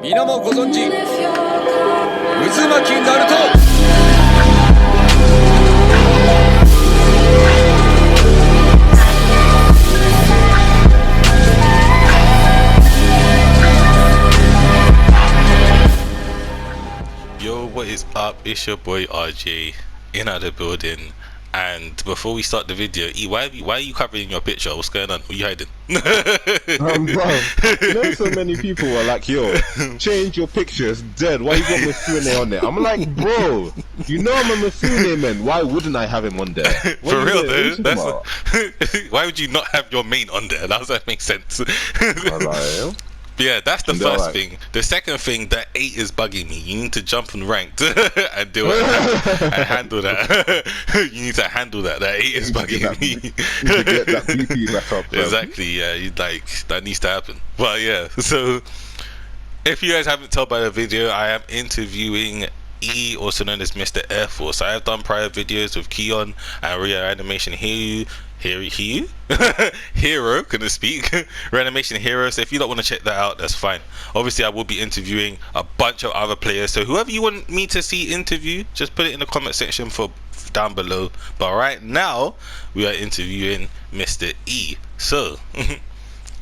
皆もご存知渦巻きナルト。Yo, what is up? It's your boy RJ in the building. And before we start the video, E, why are you covering your picture? What's going on? What are you hiding? Bro, you know, so many people are like, yo, change your picture, it's dead. Why you got Mifune on there? I'm like, bro, you know I'm a Mifune man. Why wouldn't I have him on there? For real, though. Why would you not have your main on there? Does that make sense? Yeah, that's the first thing. The second thing, that 8 is bugging me. You need to jump and ranked and do it and handle that. You need to handle that. That 8 is bugging me. To get that BP back up. Exactly. Yeah, you'd like that needs to happen. But yeah, so if you guys haven't told by the video, I am interviewing E, also known as MrAirForce. I have done prior videos with Keon and Reanimation Hero, couldn't speak. Reanimation Hero. So if you don't want to check that out, that's fine. Obviously, I will be interviewing a bunch of other players. So whoever you want me to see interview, just put it in the comment section for down below. But right now, we are interviewing Mr. E. So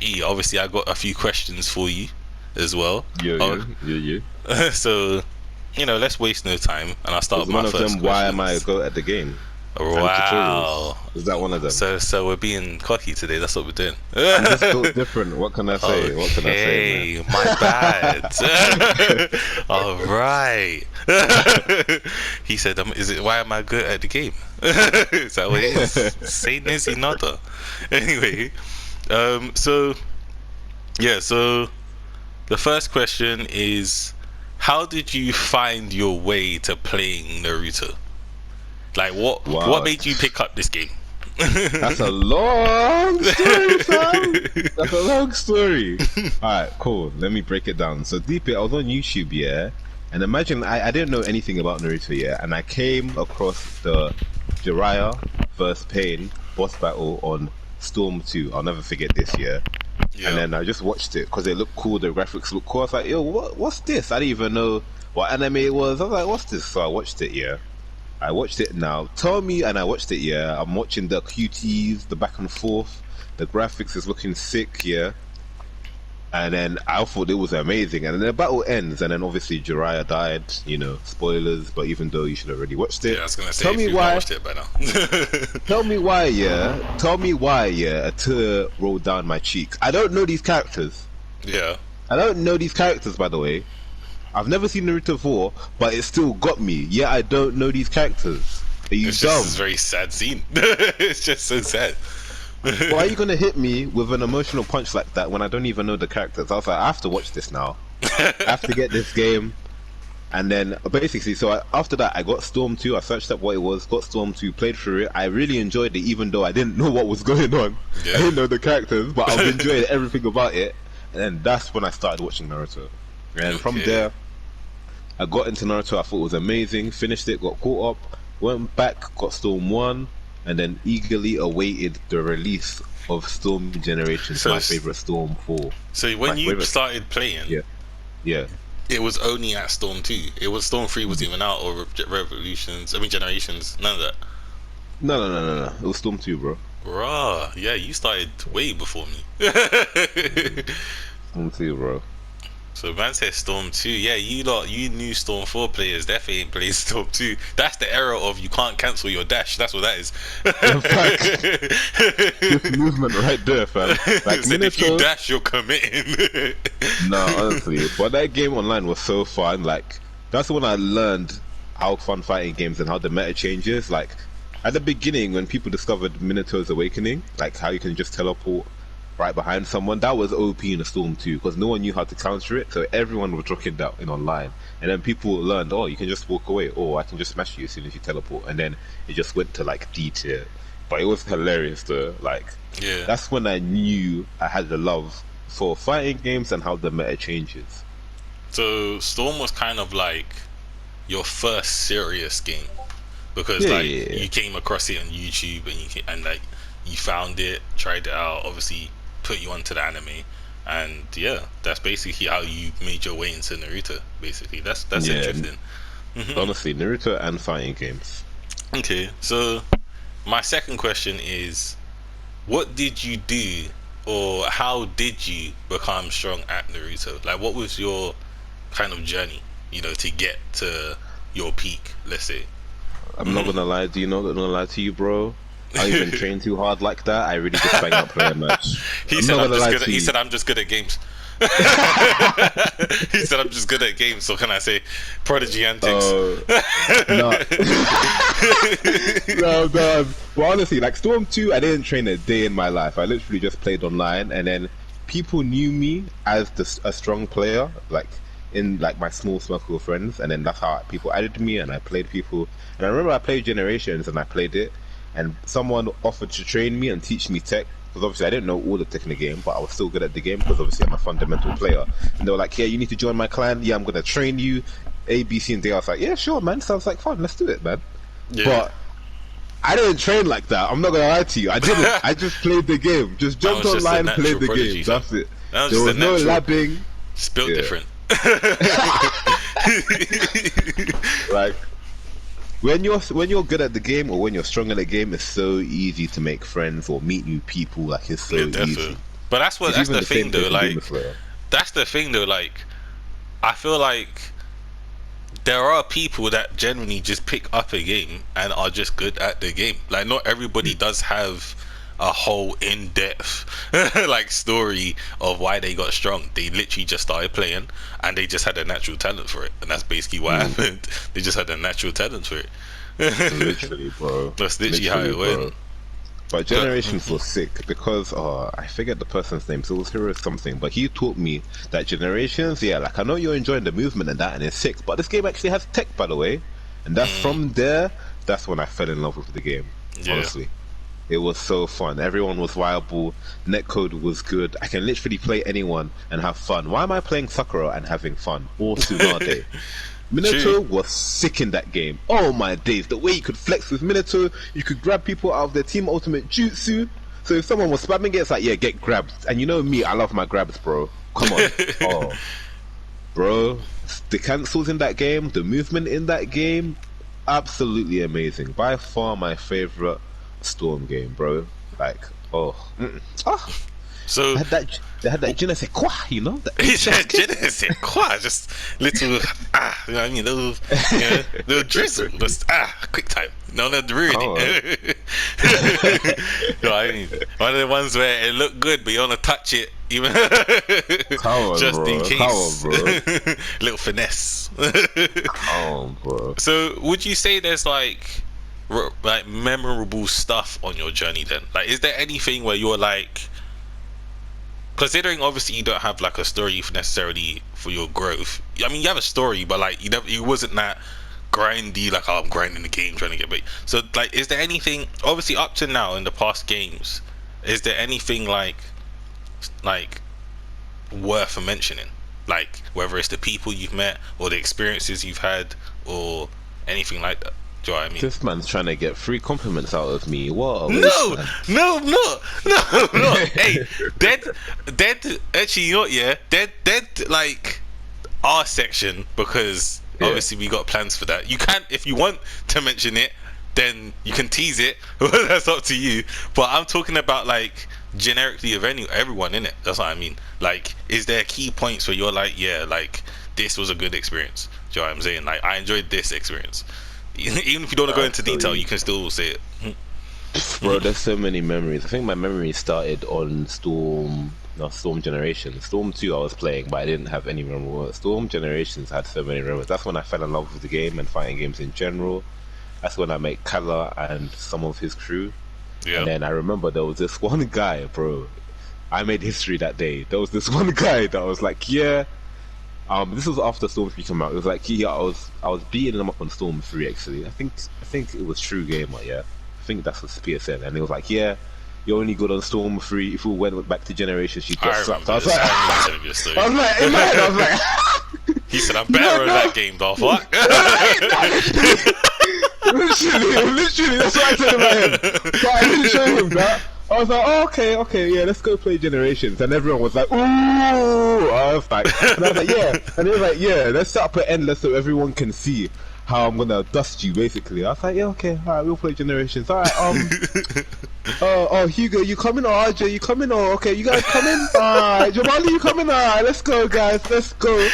E, obviously, I got a few questions for you as well. Yeah. So, you know, let's waste no time, and I'll start with my first question. Why am I go at the game? Wow, is that one of them? So we're being cocky today. That's what we're doing. I'm just so different. What can I say? Okay, what can I say? My bad. All right. He said, "Is it why am I good at the game?" Is that what it is? Say Nancy Nota. Anyway, so the first question is, how did you find your way to playing Naruto? Like, what made you pick up this game? That's a long story, fam. That's a long story. Alright, cool. Let me break it down. So deep it, I was on YouTube, yeah, and imagine I didn't know anything about Naruto, yeah, and I came across the Jiraiya vs Pain boss battle on Storm 2. I'll never forget this, yeah. And then I just watched it because it looked cool, the graphics looked cool. I was like, yo, what's this? I didn't even know what anime it was. I was like, what's this? So I watched it, yeah. I watched it now. Tell me, and I watched it, yeah. I'm watching the QTs, the back and forth. The graphics is looking sick, yeah. And then I thought it was amazing. And then the battle ends, and then obviously Jiraiya died. You know, spoilers. But even though you should have already watched it, yeah, I was gonna say, tell me why. Watched it by now. Tell me why, yeah. Tell me why, yeah. A tear rolled down my cheeks. I don't know these characters. Yeah. I don't know these characters, by the way. I've never seen Naruto before, but it still got me. Yeah, I don't know these characters. Are you dumb? Just a very sad scene. It's just so sad. Why are you gonna hit me with an emotional punch like that when I don't even know the characters? I was like, I have to watch this now. I have to get this game. And then basically, so after that, I got Storm 2. I searched up what it was, got Storm 2, played through it. I really enjoyed it, even though I didn't know what was going on. Yeah. I didn't know the characters, but I enjoyed everything about it. And then that's when I started watching Naruto. And from there, I got into Naruto. I thought it was amazing. Finished it, got caught up, went back, got Storm 1, and then eagerly awaited the release of Storm Generations, my favorite Storm 4. So when you started playing, yeah, it was only at Storm 2. It was Storm 3 was even out, or Generations, none of that. No. It was Storm 2, bro. Bruh, yeah, you started way before me. Storm 2, bro. So man said Storm 2. Yeah, you new Storm 4 players definitely ain't playing Storm 2. That's the era of you can't cancel your dash. That's what that is. This movement right there, fam. Like, so if you dash, you're committing. No, honestly. But that game online was so fun. Like, that's when I learned how fun fighting games and how the meta changes. Like, at the beginning, when people discovered Minato's Awakening, like how you can just teleport right behind someone, that was OP in the Storm 2 because no one knew how to counter it, so everyone was rocking that in online. And then people learned, oh, you can just walk away, or I can just smash you as soon as you teleport, and then it just went to like D tier. But it was hilarious though. Like, yeah, that's when I knew I had the love for fighting games and how the meta changes. So Storm was kind of like your first serious game because you came across it on YouTube and you found it, tried it out, obviously put you onto the anime, And yeah, that's basically how you made your way into Naruto. Basically, that's Yeah. interesting. Honestly, Naruto and fighting games. Okay, so my second question is, what did you do, or how did you become strong at Naruto? Like, what was your kind of journey, to get to your peak, let's say? I'm not gonna lie. Do you know? Not gonna lie to you, bro. I even train too hard like that. I really just bang out play a match. He said I'm just good at games. He said I'm just good at games, so can I say prodigy antics? No. No, no. Well, honestly, like Storm 2, I didn't train a day in my life. I literally just played online, and then people knew me as a strong player, like in like my small circle of friends, and then that's how people added me, and I played people. And I remember I played Generations, and I played it, and someone offered to train me and teach me tech. Because obviously I didn't know all the tech in the game, but I was still good at the game because obviously I'm a fundamental player. And they were like, yeah, you need to join my clan. Yeah, I'm going to train you. A, B, C, and D. I was like, yeah, sure, man. Sounds like fun. Let's do it, man. Yeah. But I didn't train like that. I'm not going to lie to you. I didn't. I just played the game. Just jumped online, played the game. That's it. That was there was no labbing. It's built different. Like, when you're good at the game or when you're strong at the game, it's so easy to make friends or meet new people. Like, it's so easy. But that's the thing though. Like, that's the thing though. Like, I feel like there are people that genuinely just pick up a game and are just good at the game. Like, not everybody does have a whole in-depth like story of why they got strong. They literally just started playing and they just had a natural talent for it, and that's basically what happened. They just had a natural talent for it. Literally, bro. That's literally how it went. But Generations was sick because I forget the person's name, so it was Hero something, but he taught me that Generations, yeah, like I know you're enjoying the movement and that, and it's sick, but this game actually has tech, by the way. And that's from there, that's when I fell in love with the game. Honestly, it was so fun. Everyone was viable. Netcode was good. I can literally play anyone and have fun. Why am I playing Sakura and having fun? Or Tsunade? Minato was sick in that game. Oh my days, the way you could flex with Minato, you could grab people out of their team ultimate jutsu. So if someone was spamming it, it's like, yeah, get grabbed. And you know me, I love my grabs, bro. Come on. Oh, bro, the cancels in that game, the movement in that game, absolutely amazing. By far my favorite Storm game, bro. Like, so they had that je ne sais quoi, you know? He said je ne sais quoi, just little you know what I mean, little drizzle, just quick time. No, not really. No, I mean, one of the ones where it looked good, but you want to touch it, even just in case. Little finesse. Bro. So, would you say there's like memorable stuff on your journey then? Like, is there anything where you're like, considering obviously you don't have like a story necessarily for your growth, I mean you have a story, but like you wasn't that grindy, like, oh, I'm grinding the game trying to get big. So like, is there anything obviously up to now in the past games, is there anything like worth mentioning, like whether it's the people you've met or the experiences you've had or anything like that? Do you know what I mean? This man's trying to get free compliments out of me. What? No. Hey, dead. Actually, you know what? Yeah, dead. Like our section, because obviously we got plans for that. You can, if you want to mention it, then you can tease it. That's up to you. But I'm talking about like generically of everyone in it. That's what I mean. Like, is there key points where you're like, yeah, like this was a good experience? Do you know what I'm saying? Like, I enjoyed this experience. Even if you don't want to go into detail, you can still say it. Bro, there's so many memories. I think my memories started on Storm Generations. Storm 2 I was playing, but I didn't have any memories. Storm Generations had so many memories. That's when I fell in love with the game and fighting games in general. That's when I met Kala and some of his crew. Yeah. And then I remember there was this one guy, bro. I made history that day. There was this one guy that was like, yeah. This was after Storm 3 came out. It was like, I was beating him up on Storm 3 actually. I think it was True Gamer, yeah. I think that's what PSN. And it was like, yeah, you're only good on Storm 3. If we went back to Generations, you'd get slapped. I was like, in my head, I was like, he said, I'm better at that game, though. Fuck. Literally, that's what I said in my head. But I didn't show him that. I was like, oh, okay, yeah, let's go play Generations. And everyone was like, ooh. I was like, yeah. And they was like, yeah, let's set up an endless so everyone can see how I'm gonna dust you, basically. I was like, yeah, okay, alright, we'll play Generations. Alright, oh, Hugo, you coming? Or RJ, you coming? Or okay, you guys coming? Alright, Jamali, you coming? Alright, let's go, guys, let's go.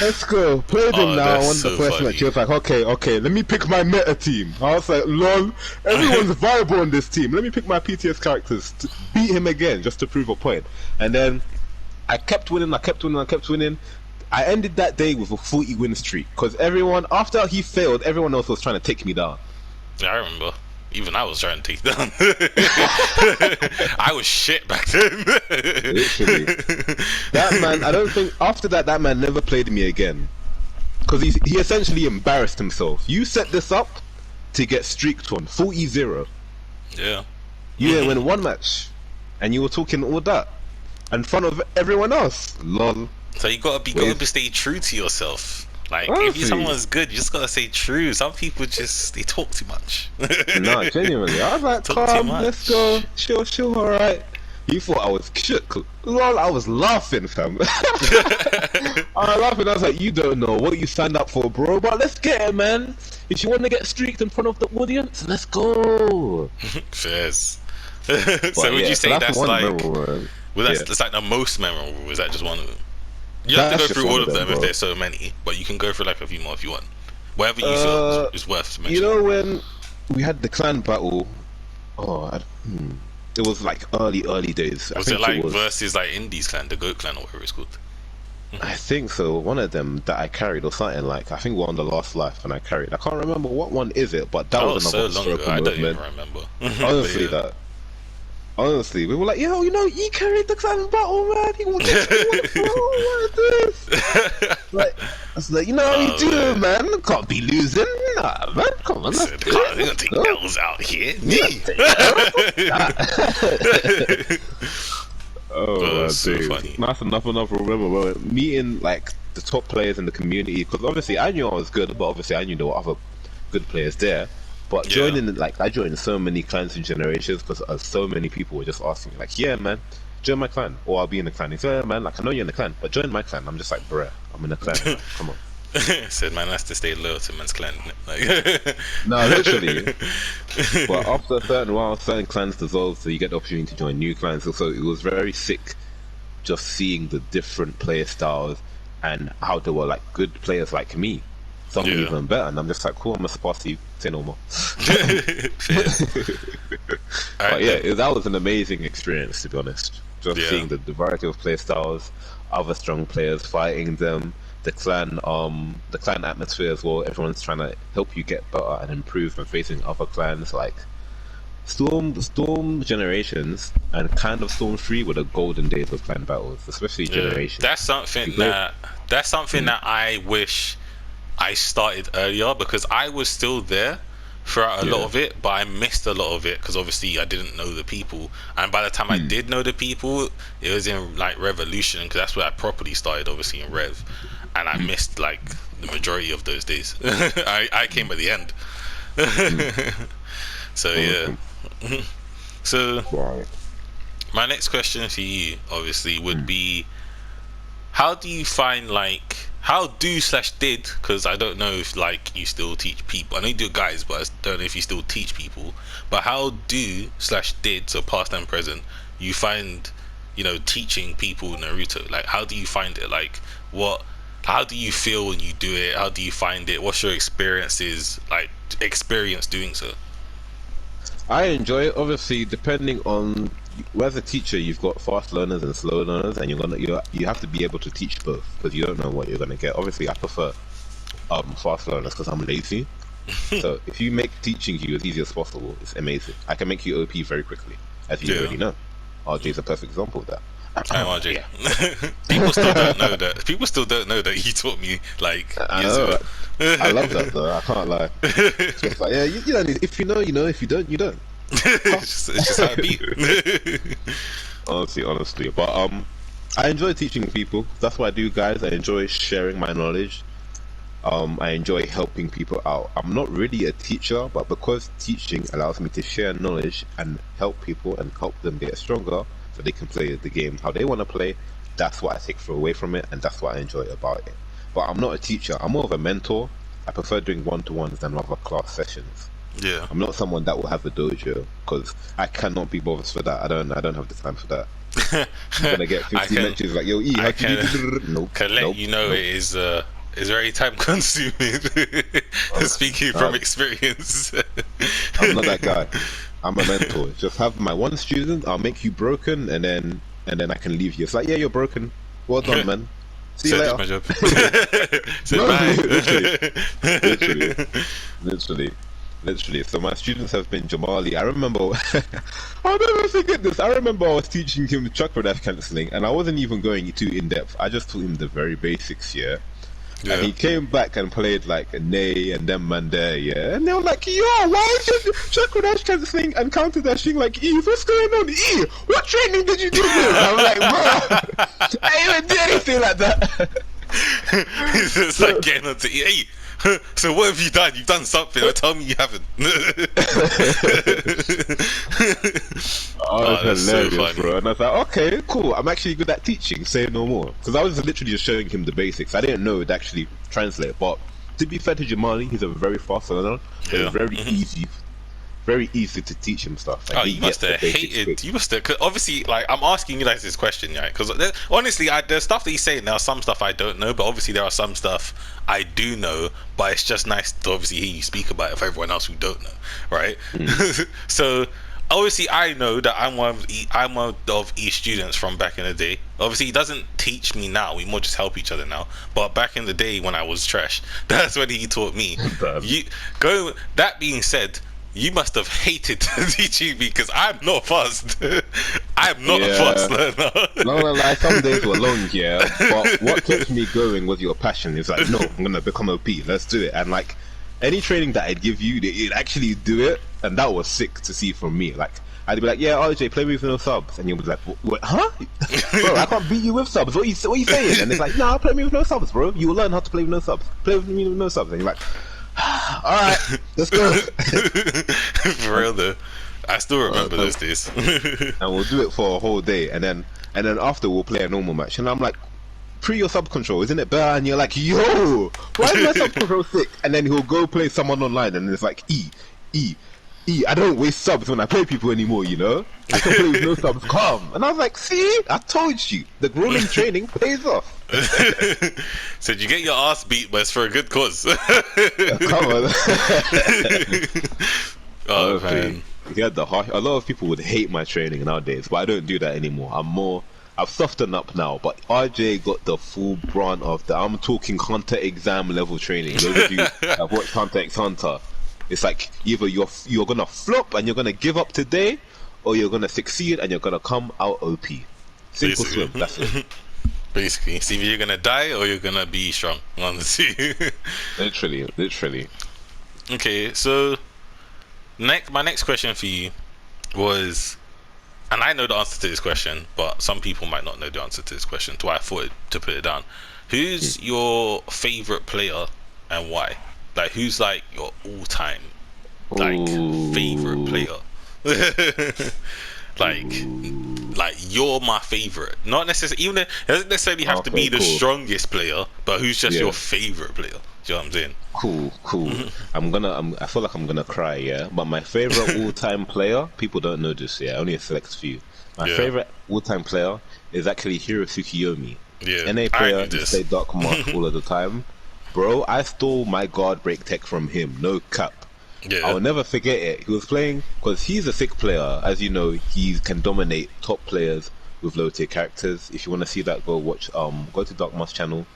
Let's go. Played him now. I won the first match. He was like, okay, let me pick my meta team. I was like, lol, everyone's viable on this team. Let me pick my PTS characters to beat him again, just to prove a point. And then I kept winning. I ended that day with a 40 win streak because everyone, after he failed, everyone else was trying to take me down. Yeah, I remember. Even I was trying to take down. I was shit back then. Literally. That man, I don't think, after that man never played me again. Because he essentially embarrassed himself. You set this up to get streaked on, 40-0. Yeah. You didn't win one match. And you were talking all that. In front of everyone else. Lol. So you gotta stay true to yourself. Like, Honestly. if someone's good, you just gotta stay true. Some people just, they talk too much. No, genuinely. I was like, calm, let's go. Chill, alright. You thought I was shook. Lol, I was laughing, fam. I was laughing, I was like, you don't know what you signed up for, bro, but let's get it, man. If you want to get streaked in front of the audience, let's go. Fairs. So would you say that's like, that's like the most memorable, or is that just one of them? You have to go through all of them if there's so many, but you can go through like a few more if you want. Whatever you feel is worth mentioning. You know when we had the clan battle? It was like early days. Was it like versus like Indies clan, the Goat clan, or whatever it's called? I think so. One of them that I carried or something like. I think we're on the last life and I carried. I can't remember what one is it, but that was another so long ago. I don't even remember. Honestly, Honestly, we were like, yo, you know, he carried the clan battle, man. He won what is this? Like, I was like, you know how you do, man. Can't be losing. Nah, man, come on. They're gonna take L's out here. That's so funny. That's enough. Remember, meeting like the top players in the community, because obviously I knew I was good, but obviously I knew there were other good players there. But joining, like, I joined so many clans and generations because so many people were just asking me, like, yeah, man, join my clan, or I'll be in the clan. He said, yeah, man, like, I know you're in the clan, but join my clan. I'm just like, bruh, I'm in the clan. Like, come on. Said, man, has to stay loyal to man's clan. Like, no, literally. But after a certain while, certain clans dissolve, so you get the opportunity to join new clans. So it was very sick just seeing the different player styles and how there were, like, good players like me. Some even better, and I'm just like, cool, I'm gonna surpass you, say no more. But yeah, that was an amazing experience, to be honest. Just seeing the variety of play styles, other strong players fighting them, the clan atmosphere as well. Everyone's trying to help you get better and improve and facing other clans like Storm Generations and kind of Storm 3 were the golden days of clan battles, especially Generations. That's something that I wish I started earlier, because I was still there throughout a lot of it, but I missed a lot of it because obviously I didn't know the people, and by the time I did know the people, it was in like Revolution, because that's where I properly started, obviously in Rev, and I missed like the majority of those days. I came at the end. So so my next question to you obviously would be, how do you find like, how do/did, because I don't know if like you still teach people, I know you do guys, but I don't know if you still teach people, but how do/did, so past and present, you find, you know, teaching people Naruto? Like, how do you find it? Like, how do you feel when you do it? How do you find it? What's your experience doing so? I enjoy it, obviously, depending on, as a teacher, you've got fast learners and slow learners, and you have to be able to teach both, because you don't know what you're gonna get. Obviously, I prefer fast learners because I'm lazy. So if you make teaching you as easy as possible, it's amazing. I can make you OP very quickly, as you already know. RJ is a perfect example of that. I'm RJ. People still don't know that. People still don't know that he taught me like. I know. I love that though. I can't lie. It's just like, yeah, you don't need, if you know, you know. If you don't, you don't. It's just how it be. honestly, but I enjoy teaching people. That's what I do, guys. I enjoy sharing my knowledge. I enjoy helping people out. I'm not really a teacher, but because teaching allows me to share knowledge and help people and help them get stronger so they can play the game how they want to play, that's what I take away from it, and that's what I enjoy about it. But I'm not a teacher, I'm more of a mentor. I prefer doing one-to-ones than other class sessions. Yeah. I'm not someone that will have a dojo because I cannot be bothered for that. I don't have the time for that. I'm gonna get 50 lectures like, yo, E, how can you do? Nope. Can let you know it is very time consuming. Speaking from experience. I'm not that guy. I'm a mentor. Just have my one student. I'll make you broken, and then I can leave you. It's like, yeah, you're broken. Well done, man. See you later. That's my job. No, Bye. Literally. So my students have been Jamali. I remember, I'll never forget this. I remember I was teaching him chakra dash cancelling, and I wasn't even going too in depth. I just taught him the very basics, yeah. And he came back and played like a Nay and then Mandare, yeah. And they were like, yo, why is your chakra dash cancelling and counter dashing like E? What's going on? E, what training did you do this? I'm like, bro, I didn't do anything like that. It's like getting onto E. Hey, so what have you done? You've done something. Tell me you haven't. Oh, that's hilarious, so funny, bro. And I was like, okay, cool. I'm actually good at teaching. Say no more. Because I was literally just showing him the basics. I didn't know it actually translate. But to be fair to Jamali, he's a very fast learner. So it's very easy to teach him stuff. Like, you must have hated. You must have. Cause obviously, like, I'm asking you guys this question, right? Because honestly, there's stuff that he's saying. There's some stuff I don't know, but obviously there are some stuff I do know. But it's just nice to obviously hear you speak about it for everyone else who don't know, right? So obviously, I know that I'm one of E's students from back in the day. Obviously, he doesn't teach me now. We more just help each other now. But back in the day when I was trash, that's when he taught me. That being said, you must have hated teaching me because I'm not fast. I'm not a fast learner. No, like some days were long, yeah. But what kept me going was your passion. It's like, no, I'm gonna become OP. Let's do it. And like any training that I'd give you, they'd actually do it, and that was sick to see from me. Like I'd be like, yeah, RJ, play me with no subs, and you'll be like, what, huh? Bro, I can't beat you with subs. What are you saying? And it's like, nah, play me with no subs, bro. You will learn how to play with no subs. Play with me with no subs, and you're like, all right, let's go. For real though, I still remember those days. And we'll do it for a whole day, and then after we'll play a normal match. And I'm like, pre your sub control, isn't it better? And you're like, yo, why is my sub control sick? And then he'll go play someone online, and it's like, E. I don't waste subs when I play people anymore, you know? I can play with no subs, calm. And I was like, see, I told you, the grueling training pays off. So you get your ass beat, but it's for a good cause. Come on. Oh man. Yeah, a lot of people would hate my training nowadays, but I don't do that anymore. I've softened up now, but RJ got the full brunt of the, I'm talking Hunter exam level training. Those of you that have watched Hunter x Hunter, it's like either you're gonna flop and you're gonna give up today, or you're gonna succeed and you're gonna come out OP. Simple swim, that's it. Basically, it's either you're gonna die or you're gonna be strong. One of the two. Literally. Okay, so my next question for you was, and I know the answer to this question, but some people might not know the answer to this question, so I thought to put it down. Who's your favorite player and why? Like, who's like your all-time favorite player? like you're my favorite. Not necessarily, even it doesn't necessarily have to be the strongest player, but who's just your favorite player? Do you know what I'm saying? Cool. I feel like I'm gonna cry, yeah. But my favorite all-time player, people don't know this, yeah. Only a select few. My favorite all-time player is actually Hiro Tsukiyomi. Yeah, NA player, he played Dark Mark all of the time. Bro, I stole my guard break tech from him, no cap. Yeah. I'll never forget it. He was playing, because he's a sick player. As you know, he can dominate top players with low tier characters. If you want to see that, go to Dark Mark's channel.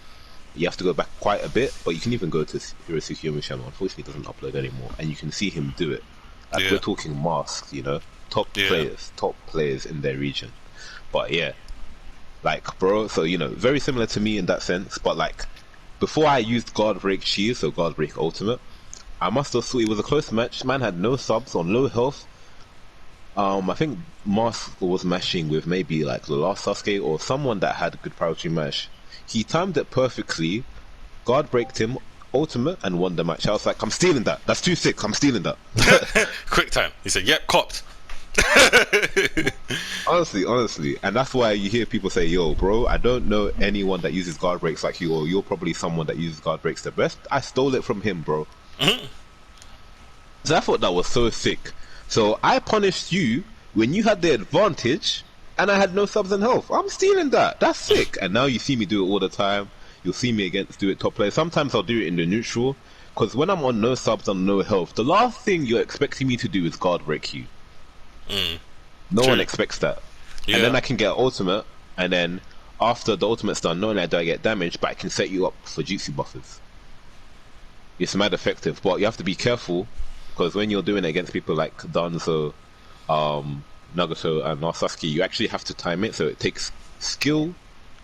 You have to go back quite a bit, but you can even go to Hiro Tsukiyomi's channel. Unfortunately, he doesn't upload anymore, and you can see him do it. Like, we're talking masks, you know, top players in their region. But yeah, like, bro, so, you know, very similar to me in that sense, but like, before I used Guard Break Shield, so Guard Break Ultimate, I must have thought it was a close match. Man had no subs on low health. I think Mask was mashing with maybe like the last Sasuke or someone that had good priority mash. He timed it perfectly, guard breaked him, ultimate and won the match. I was like, I'm stealing that. That's too sick. I'm stealing that. Quick time. He said, "Yep, copped." honestly, and that's why you hear people say, "Yo, bro, I don't know anyone that uses guard breaks like you, or you're probably someone that uses guard breaks the best." I stole it from him, bro. So I thought that was so sick. So I punished you when you had the advantage, and I had no subs and health. I'm stealing that. That's sick. And now you see me do it all the time. You'll see me do it top players. Sometimes I'll do it in the neutral, because when I'm on no subs and no health, the last thing you're expecting me to do is guard break you. No one expects that. Yeah. And then I can get ultimate, and then after the ultimate's done, not only do I get damage, but I can set you up for jutsu buffers. It's mad effective, but you have to be careful, because when you're doing it against people like Danzo, Nagato, and Sasuke, you actually have to time it, so it takes skill,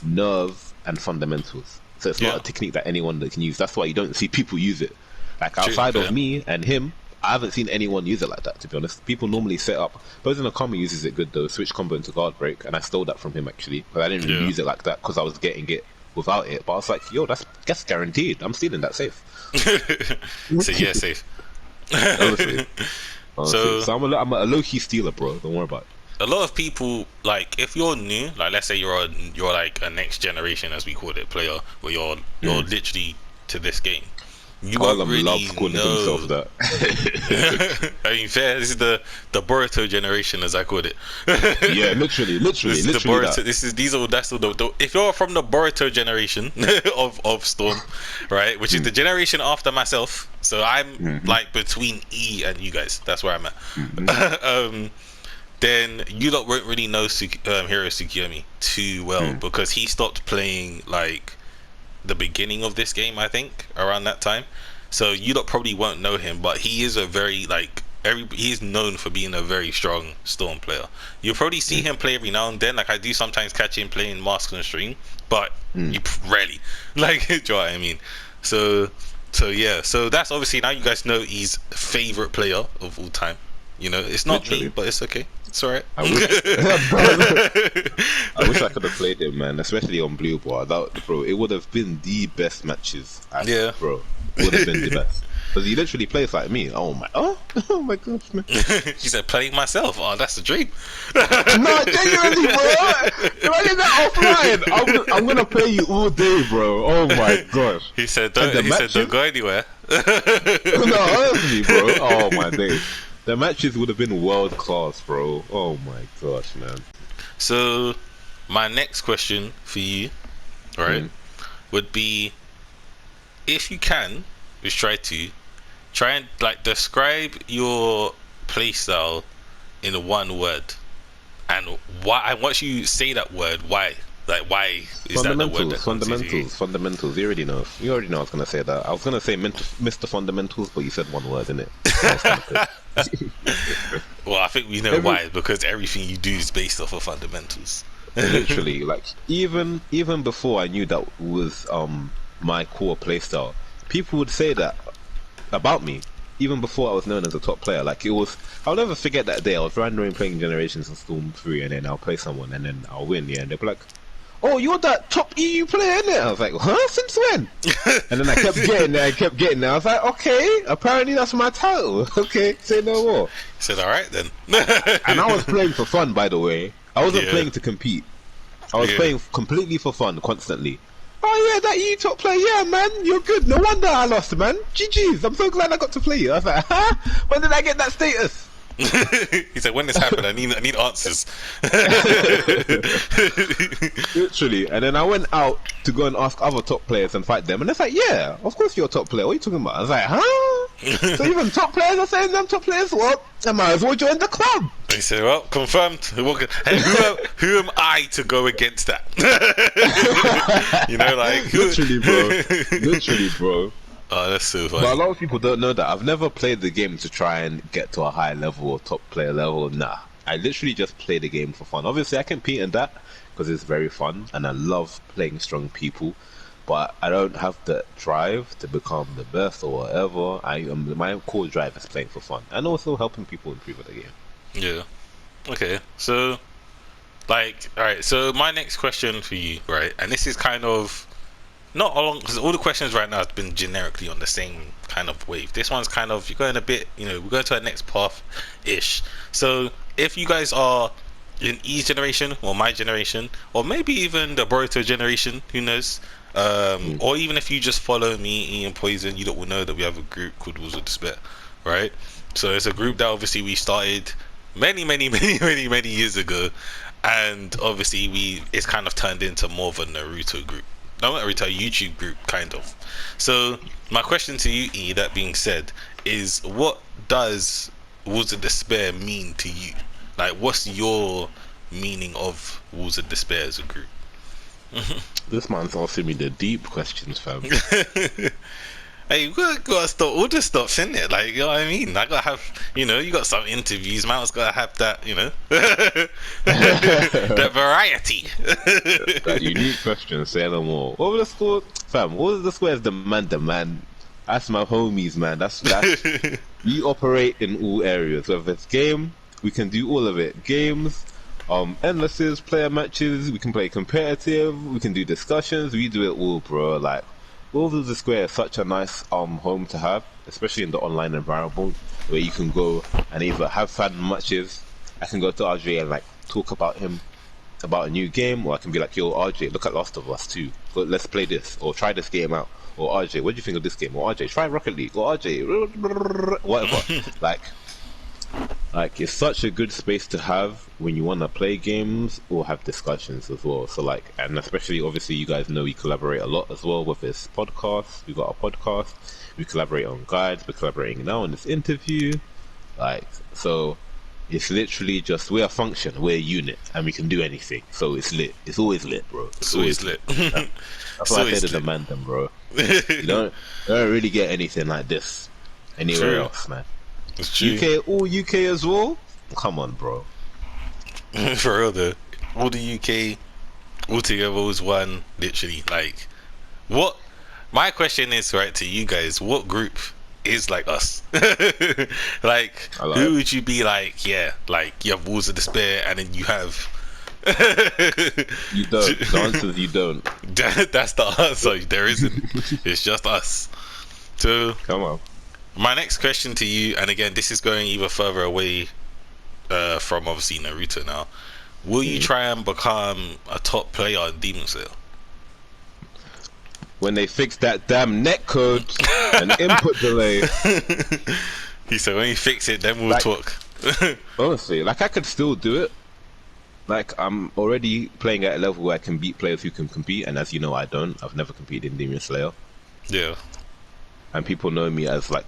nerve, and fundamentals. So it's not a technique that anyone can use. That's why you don't see people use it. Like outside of me and him, I haven't seen anyone use it like that, to be honest. People normally set up. Bozen Akama uses it good though, switch combo into guard break, and I stole that from him actually. But I didn't really use it like that because I was getting it without it. But I was like, yo, that's guaranteed. I'm stealing that safe. So yeah, safe. Honestly. So I'm a low-key stealer, bro. Don't worry about it. A lot of people, like, if you're new, like let's say you're like a next generation, as we call it, player, where you're literally to this game. You won't really loves calling himself that. I mean, fair. This is the Boruto generation, as I called it. Yeah, literally. This is the Boruto. That's the if you're from the Boruto generation of Storm, right, which is the generation after myself. So I'm like between E and you guys. That's where I'm at. Then you lot won't really know Hiro Tsukiyomi too well because he stopped playing like the beginning of this game, I think, around that time. So you lot probably won't know him, but he is a very he's known for being a very strong Storm player. You'll probably see him play every now and then. Like I do sometimes catch him playing Mask on stream, but you rarely. Like, do you know what I mean? So yeah. So that's obviously now you guys know he's favorite player of all time. You know, it's not me, but it's okay. It's alright. I wish I could have played him, man, especially on Blue Bar. Bro, it would have been the best matches. Bro, it would have been the best. Because he literally plays like me. Oh my gosh, man. He said, playing myself. Oh, that's a dream. No, genuinely, bro. If I did that offline, I'm gonna play you all day, bro. Oh my gosh. He said, don't go anywhere. No, honestly, bro. Oh my days. The matches would have been world class, bro. Oh my gosh, man. So, my next question for you, right, would be, if you can, try and like describe your playstyle in one word, and why. And once you say that word, why? Like, why is that the word? Fundamentals. You already know. I was gonna say that. I was gonna say Mr. Fundamentals, but you said one word, didn't it? Well, I think we know why, because everything you do is based off of fundamentals. Literally, like even before I knew that was my core playstyle, people would say that about me. Even before I was known as a top player, like it was, I'll never forget that day. I was randomly playing Generations in Storm 3, and then I'll play someone, and then I'll win. Yeah, and they'll be like, "Oh, you're that top EU player, innit?" I was like, "Huh? Since when?" And then I kept getting there. I was like, "Okay, apparently that's my title." Okay, say no more. He said, "All right then." And I was playing for fun, by the way. I wasn't playing to compete. I was playing completely for fun, constantly. Oh yeah, that EU top player, yeah man, you're good. No wonder I lost, man. GG's, I'm so glad I got to play you. I was like, huh? When did I get that status? He said, when this happened, I need answers. Literally. And then I went out to go and ask other top players and fight them, and it's like, yeah, of course you're a top player. What are you talking about? I was like, huh? So even top players are saying them top players? What? I might as well join the club. He said, well, confirmed. Hey, who am I to go against that? You know, like literally, bro. Oh, that's so funny. But a lot of people don't know that I've never played the game to try and get to a high level or top player level. Nah, I literally just play the game for fun. Obviously, I compete in that because it's very fun and I love playing strong people. But I don't have the drive to become the best or whatever. My core drive is playing for fun and also helping people improve at the game. Yeah. Okay. So, like, all right. So my next question for you, right, and this is kind of not along, because all the questions right now have been generically on the same kind of wave. This one's kind of, you're going a bit, we're going to our next path ish. So if you guys are in E's generation or my generation, or maybe even the Boruto generation, who knows, or even if you just follow me, Ian Poison, you will know that we have a group called Rules of Despair, right? So it's a group that obviously we started many years ago, and obviously it's kind of turned into more of a Naruto group. No, not Naruto, YouTube group, kind of. So my question to you, E, that being said, is what does Rules of Despair mean to you? Like, what's your meaning of Rules of Despair as a group? This man's asking me the deep questions, fam. Hey, we gotta stop. We'll just stop saying it. Like, you know what I mean? I gotta have, you got some interviews. Man's gotta have that, that variety. That unique question, say no more. What was the score, fam? What was the score as the man? That's my homies, man. That's we operate in all areas. Whether it's game, we can do all of it. Games, endlesses, player matches. We can play competitive. We can do discussions. We do it all, bro. Like, Wolves of the Square is such a nice home to have, especially in the online environment where you can go and either have fan matches. I can go to RJ and like talk about him, about a new game, or I can be like, yo, RJ, look at Last of Us 2. So let's play this, or try this game out. Or RJ, what do you think of this game? Or RJ, try Rocket League. Or RJ, whatever. Like it's such a good space to have when you want to play games or have discussions as well. So like, and especially obviously you guys know we collaborate a lot as well with this podcast. We got a podcast, we collaborate on guides, we're collaborating now on this interview. Like, so it's literally just, we're a function, we're a unit, and we can do anything. So it's lit. It's always lit, bro. It's always lit. That's why I say to the man them, bro. You don't really get anything like this anywhere else, man. It's true. UK, all UK as well? Come on, bro. For real though. All the UK all together was one, literally. Like, what my question is, right, to you guys, what group is like us? Like, who would you be like, yeah, like you have Walls of Despair and then you have you don't. The answer is you don't. That's the answer. There isn't. It's just us. So come on. My next question to you, and again, this is going even further away from obviously Naruto now. Will you try and become a top player in Demon Slayer? When they fix that damn netcode and input delay. He said, when you fix it, then we'll talk. Honestly, like I could still do it. Like I'm already playing at a level where I can beat players who can compete, and as you know, I don't. I've never competed in Demon Slayer. Yeah. And people know me as like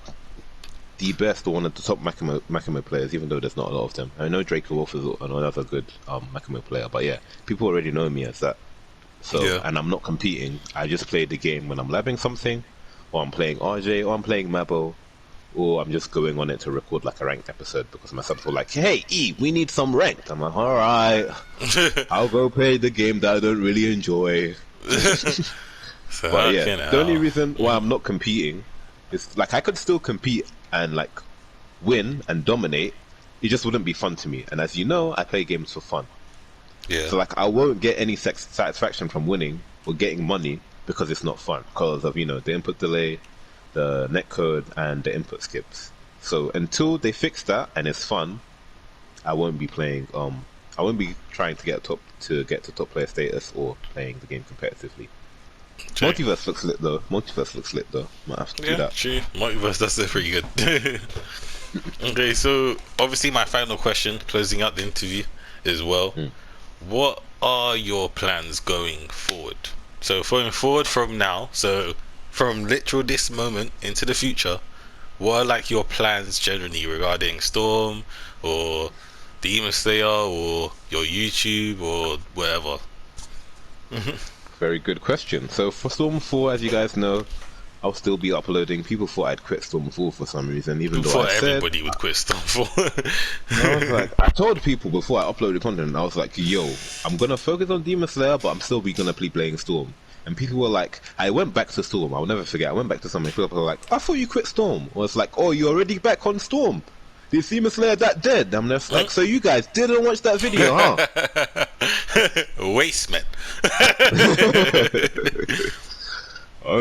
the best or one of the top Makimo players, even though there's not a lot of them. I know Drake Wolf is another good Makimo player, but yeah, people already know me as that. So, and I'm not competing. I just play the game when I'm labbing something, or I'm playing RJ, or I'm playing Mabo, or I'm just going on it to record like a ranked episode because my subs were like, "Hey, E, we need some ranked." I'm like, "All right, I'll go play the game that I don't really enjoy." So but yeah, the only reason why I'm not competing is like I could still compete and like win and dominate. It just wouldn't be fun to me. And as you know, I play games for fun. Yeah. So like I won't get any satisfaction from winning or getting money because it's not fun because of the input delay, the netcode, and the input skips. So until they fix that and it's fun, I won't be playing. I won't be trying to get to top player status or playing the game competitively. True. Multiverse looks lit though. Might have to do that. True. Multiverse does look pretty good. Okay, so obviously my final question, closing out the interview as well. What are your plans going forward? So going forward from now, so from literal this moment into the future, what are like your plans generally regarding Storm or Demon Slayer or your YouTube or whatever? Very good question. So for Storm 4, as you guys know, I'll still be uploading. People thought I'd quit Storm 4 for some reason, even though I said everybody would quit Storm 4. I was like, I told people before I uploaded content, I was like, yo, I'm gonna focus on Demon Slayer, but I'm still gonna be playing Storm. And people were like, I went back to Storm. I'll never forget. I went back to something. People were like, I thought you quit Storm. Or it's like, oh, you're already back on Storm. Did Demon Slayer that dead? I'm just like, so you guys didn't watch that video, huh? Waste, man.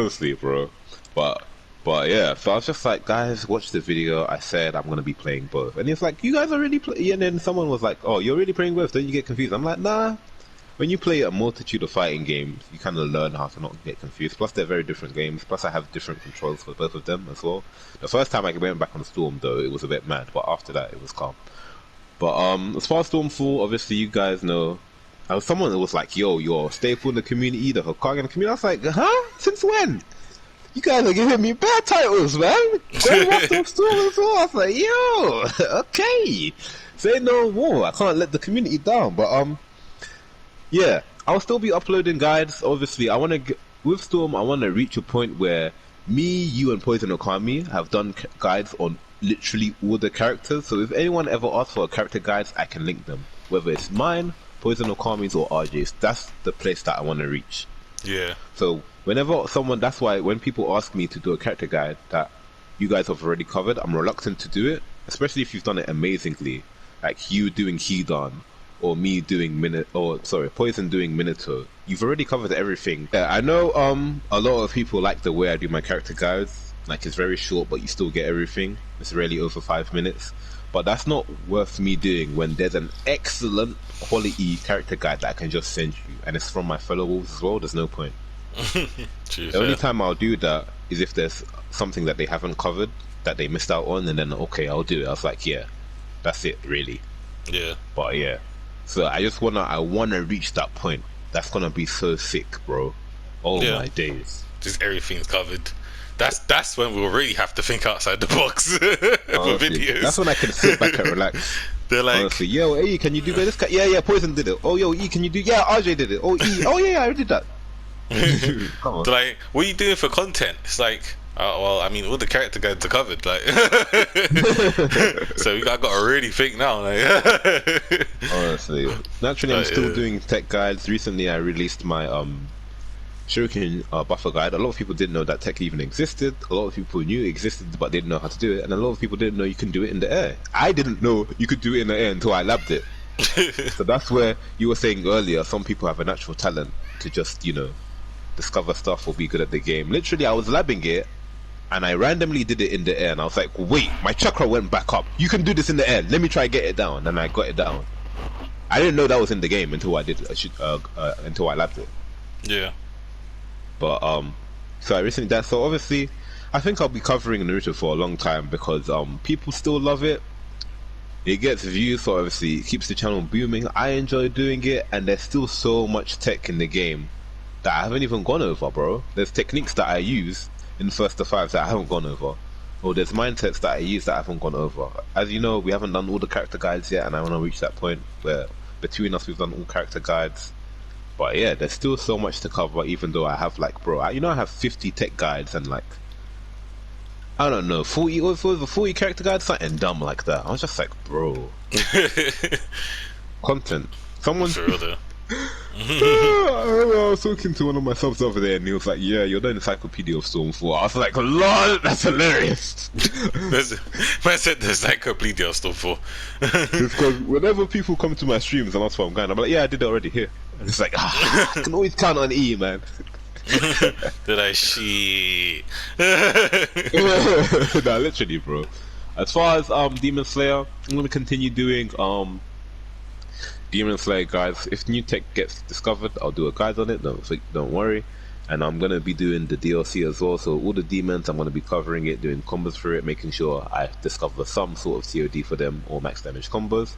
honestly, bro. But yeah, so I was just like, guys, watch the video. I said I'm gonna be playing both, and it's like, you guys are really playing. And then someone was like, oh, you're really playing both? Don't you get confused? I'm like, nah. When you play a multitude of fighting games, you kind of learn how to not get confused. Plus, they're very different games. Plus, I have different controls for both of them as well. The first time I went back on Storm, though, it was a bit mad, but after that, it was calm. But as far as Stormfall, obviously, you guys know. I was someone that was like, yo, you're a staple in the community, the Hokage in the community. I was like, huh? Since when? You guys are giving me bad titles, man. Grandmaster of Storm as well. I was like, yo, okay. Say no more. I can't let the community down. But yeah, I'll still be uploading guides. Obviously, I want to with Storm. I want to reach a point where me, you, and Poison Okami have done guides on literally all the characters. So if anyone ever asks for a character guides, I can link them. Whether it's mine, Poison Okami's, or RJ's, that's the place that I want to reach. Yeah. So whenever someone, that's why when people ask me to do a character guide that you guys have already covered, I'm reluctant to do it, especially if you've done it amazingly, like you doing Hidan, or me doing Poison doing Minato. You've already covered everything. Yeah, I know a lot of people like the way I do my character guides. Like, it's very short, but you still get everything. It's rarely over 5 minutes. But that's not worth me doing when there's an excellent quality character guide that I can just send you, and it's from my fellow wolves as well. There's no point. True, the only time I'll do that is if there's something that they haven't covered that they missed out on, and then okay, I'll do it. I was like, yeah, that's it, really. Yeah. But yeah, so I wanna reach that point. That's gonna be so sick, bro. Oh my days. Just everything's covered. That's when we'll really have to think outside the box for videos. That's when I can sit back and relax. They're like, honestly, yo, E, can you do this? Yeah, Poison did it. Oh, yo, E, can you do? Yeah, RJ did it. Oh, E, oh yeah, I already did that. Come on. They're like, what are you doing for content? It's like, well, I mean, all the character guides are covered, like. So I got to really think now, like. Honestly, naturally, I'm still doing tech guides. Recently, I released my Shuriken buffer guide. A lot of people didn't know that tech even existed. A lot of people knew it existed but didn't know how to do it, and a lot of people didn't know you can do it in the air. I didn't know you could do it in the air until I labbed it. So that's where you were saying earlier, some people have a natural talent to just, you know, discover stuff or be good at the game. Literally, I was labbing it and I randomly did it in the air, and I was like, wait, my chakra went back up. You can do this in the air. Let me try get it down. And I got it down. I didn't know that was in the game until I did until I labbed it. Yeah. But so I recently did. So obviously, I think I'll be covering Naruto for a long time because people still love it. It gets views, so obviously it keeps the channel booming. I enjoy doing it, and there's still so much tech in the game that I haven't even gone over, bro. There's techniques that I use in First to 5 that I haven't gone over, or there's mindsets that I use that I haven't gone over. As you know, we haven't done all the character guides yet, and I want to reach that point where between us we've done all character guides. But yeah, there's still so much to cover, even though I have like, bro, I have 50 tech guides and like, I don't know, 40 character guides, something dumb like that. I was just like, bro. Content. Someone... For real though. I was talking to one of my subs over there and he was like, yeah, you're the encyclopedia of Stormfall. I was like, lol, that's hilarious. Man said the encyclopedia of Stormfall. Because whenever people come to my streams and ask what I'm going, I'm like, yeah, I did it already here. And it's like, I can always count on E, man. Did I shit? Nah, literally, bro. As far as Demon Slayer, I'm gonna continue doing Demon Slayer guides. If new tech gets discovered, I'll do a guide on it. Don't worry. And I'm gonna be doing the DLC as well. So all the demons, I'm gonna be covering it, doing combos for it, making sure I discover some sort of COD for them or max damage combos.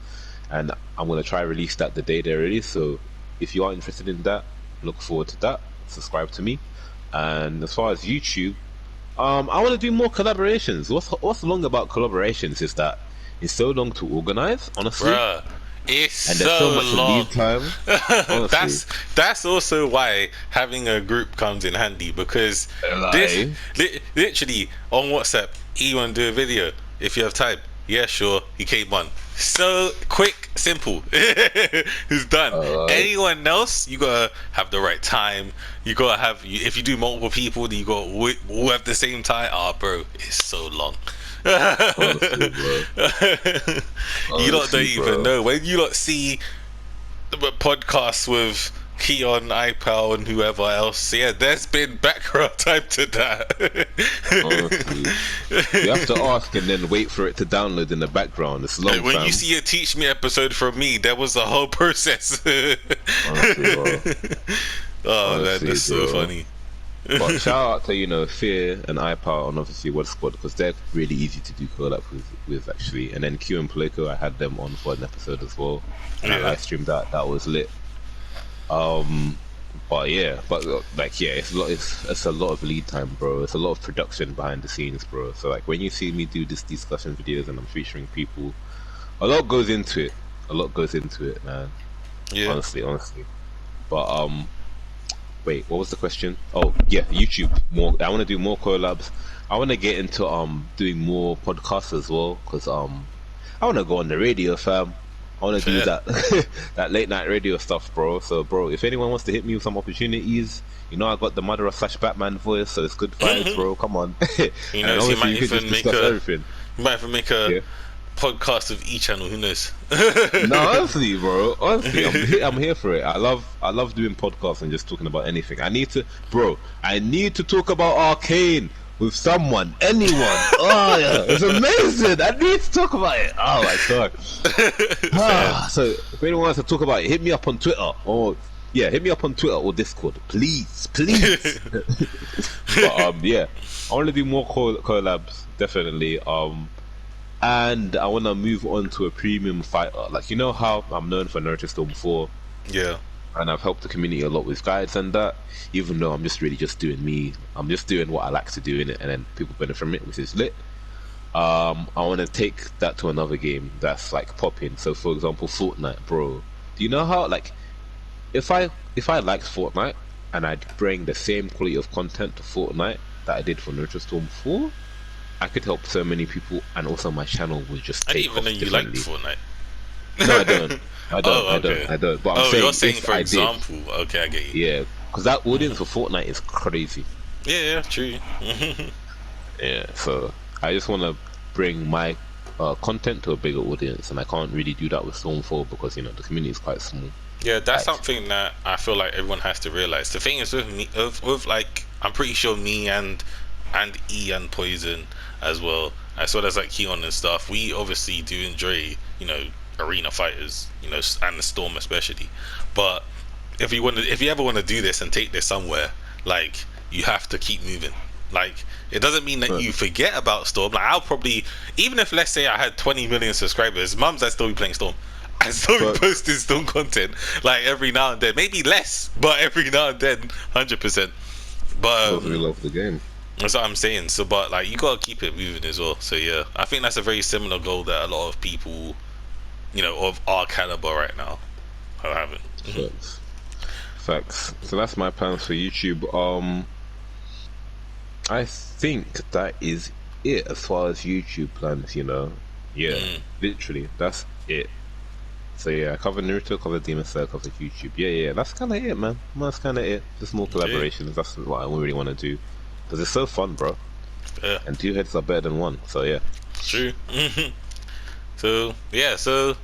And I'm gonna try release that the day they're released. So if you are interested in that, look forward to that. Subscribe to me. And as far as YouTube, I want to do more collaborations. What's long about collaborations is that it's so long to organize, honestly. Bruh, it's and there's so much long. lead time. That's also why having a group comes in handy, because this literally on WhatsApp, you want to do a video if you have time. Yeah, sure. You came on. So quick, simple. It's done. Anyone else, you gotta have the right time. You gotta have. If you do multiple people, you gotta all have the same time. Bro, it's so long. Honestly, bro. You lot don't even know when you lot see the podcasts with Keon, iPal, and whoever else. Yeah, there's been background time to that. Honestly, you have to ask and then wait for it to download in the background. It's long, When fam. you see a Teach Me episode from me, there was a whole process. Honestly, bro. Oh man, Honestly, that's so bro. funny. But shout out to Fear and iPower and obviously Word Squad, because they're really easy to do collab with actually. And then Q and Playco, I had them on for an episode as well, and I Yeah. live streamed that. That was lit. But it's a lot of lead time, bro. It's a lot of production behind the scenes, bro. So like when you see me do this discussion videos and I'm featuring people, a lot goes into it. A lot goes into it, man. Yeah. Honestly. But wait, what was the question? Oh yeah, YouTube. More. I want to do more collabs. I want to get into doing more podcasts as well, because I want to go on the radio, fam. I want to do that that late night radio stuff, bro. So, bro, if anyone wants to hit me with some opportunities, I got the Murderer/Batman voice, so it's good vibes, bro. Come on. You And know, so you obviously might can just even make discuss a everything. yeah. podcast of each channel. Who knows? No, honestly, bro. Honestly, I'm here for it. I love doing podcasts and just talking about anything. I need to talk about Arcane with someone, anyone. Oh yeah, it's amazing. I need to talk about it. Oh my god. So if anyone wants to talk about it, hit me up on Twitter hit me up on Twitter or Discord, please. But yeah, I want to do more collabs, definitely. And I want to move on to a premium fighter. Like, how I'm known for Naruto Storm 4. Yeah. And I've helped the community a lot with guides and that. Even though I'm just really just doing me. I'm just doing what I like to do in it, and then people benefit from it, which is lit. I want to take that to another game that's like popping. So, for example, Fortnite, bro. Do you know how, like, if I liked Fortnite and I'd bring the same quality of content to Fortnite that I did for Naruto Storm 4, I could help so many people, and also my channel would just I take didn't even know off you liked differently. Fortnite. No, I don't. I don't. But I'm saying, you're saying if for I example. Okay, I get you. did, yeah, because that audience for Fortnite is crazy. Yeah, true. Yeah, so I just want to bring my content to a bigger audience, and I can't really do that with Storm 4 because the community is quite small. Yeah, that's something that I feel like everyone has to realize. The thing is with me, with like, I'm pretty sure me and E and Poison as well as like Keon and stuff, we obviously do enjoy arena fighters, and the Storm especially. But if you ever want to do this and take this somewhere, like, you have to keep moving. Like, it doesn't mean that you forget about Storm. Like, I'll probably, even if let's say I had 20 million subscribers, I'd still be playing Storm. I'd still be posting Storm content, like, every now and then. Maybe less, but every now and then, 100%. But we love the game. that's what I'm saying. So, but like, you gotta keep it moving as well. So yeah, I think that's a very similar goal that a lot of people, of our caliber right now, are having. Facts. So that's my plans for YouTube. I think that is it as far as YouTube plans. Literally, that's it. So yeah, I covered Naruto, covered Demon Slayer, covered YouTube. Yeah, that's kind of it, man. That's kind of it. Just more collaborations. That's what I really want to do, because it's so fun, bro. Yeah. And 2 heads are better than 1. So yeah. True. So yeah, so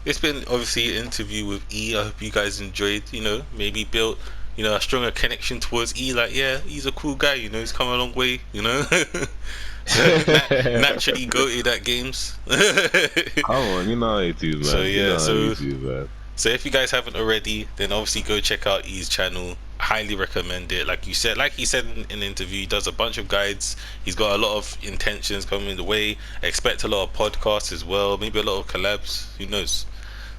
it's been obviously an interview with E. I hope you guys enjoyed. Maybe built a stronger connection towards E. Like, yeah, he's a cool guy. He's come a long way. Naturally goated at games. Come on, you know how you do, man. So yeah, So if you guys haven't already, then obviously go check out E's channel. Highly recommend it. Like he said in the interview, he does a bunch of guides. He's got a lot of intentions coming the way. Expect a lot of podcasts as well, maybe a lot of collabs, who knows.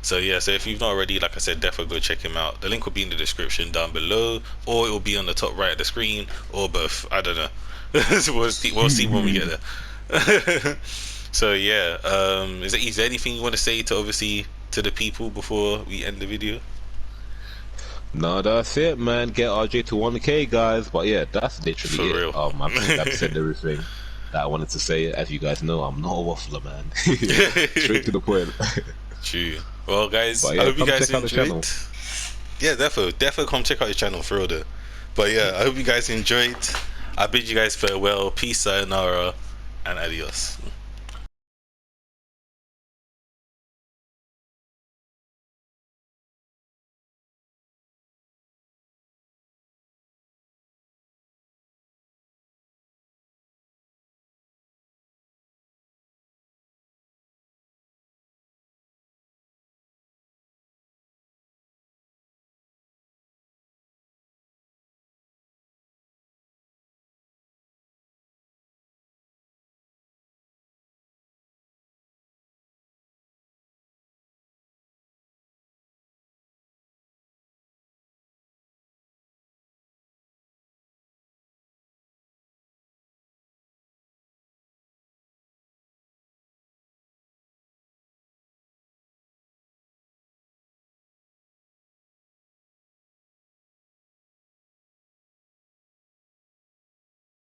So yeah, so if you've not already, like I said, definitely go check him out. The link will be in the description down below, or it will be on the top right of the screen, or both. I don't know. So we'll see when we get there. So yeah, is there anything you want to say to the people before we end the video? No, that's it, man. Get RJ to 1K, guys. But yeah, that's literally For it. real. I think I've said everything that I wanted to say. As you guys know, I'm not a waffler, man. Straight to the point. True. Well, guys, yeah, I hope you guys check out the channel. enjoyed. Yeah, definitely come check out his channel for real though. But yeah, I hope you guys enjoyed. I bid you guys farewell. Peace, sayonara, and adios.